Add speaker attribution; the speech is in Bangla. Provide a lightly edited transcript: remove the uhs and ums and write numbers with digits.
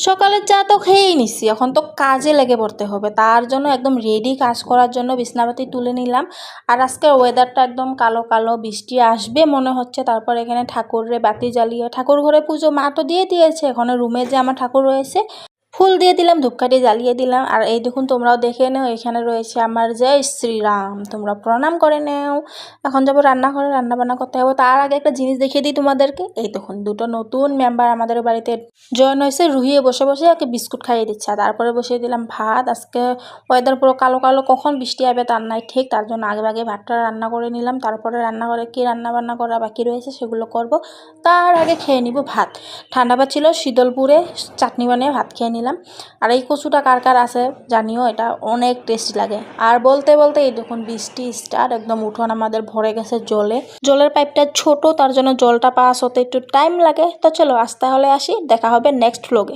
Speaker 1: সকালের চা তো খেয়েই নিচ্ছি, এখন তো কাজে লেগে পড়তে হবে। তার জন্য একদম রেডি কাজ করার জন্য বিছনাপাতি তুলে নিলাম। আর আজকের ওয়েদারটা একদম কালো কালো, বৃষ্টি আসবে মনে হচ্ছে। তারপর এখানে ঠাকুরের বাতি জ্বালিয়ে ঠাকুর ঘরে পুজো মা তো দিয়ে দিয়েছে। এখন রুমে যে আমার ঠাকুর রয়েছে ফুল দিয়ে দিলাম, ধূপকাঠি জ্বালিয়ে দিলাম। আর এই দেখুন, তোমরাও দেখে নাও, এখানে রয়েছে আমার জয় শ্রীরাম, তোমরা প্রণাম করে নাও। এখন যাবো রান্নাঘরে, রান্না বান্না করতে হবে। তার আগে একটা জিনিস দেখিয়ে দিই তোমাদেরকে। এই দেখুন, দুটো নতুন মেম্বার আমাদের বাড়িতে জয়েন হয়েছে। রুহিয়ে বসে বসে ওকে বিস্কুট খাইয়ে দিচ্ছে। তারপরে বসিয়ে দিলাম ভাত। আজকে ওয়েদার পুরো কালো কালো, কখন বৃষ্টি হবে তার নাই ঠিক। তার জন্য আগে আগে ভাতটা রান্না করে নিলাম। তারপরে রান্নাঘরে কি রান্না বান্না করা বাকি রয়েছে সেগুলো করব। তার আগে খেয়ে নিব ভাত। ঠান্ডা ভাত ছিল, শীতলপুরে চাটনি বানিয়ে ভাত খেয়ে নিলাম। আর এই কচুটা কার কার আছে জানিও, এটা অনেক টেস্টি লাগে। আর বলতে বলতে এই দেখুন বৃষ্টি স্টার্ট, একদম উঠোন আমাদের ভরে গেছে জলে। জলের পাইপটা ছোট, তার জন্য জলটা পাস হতে একটু টাইম লাগে। তো চলো আজ তাহলে আসি, দেখা হবে নেক্সট ভ্লগে।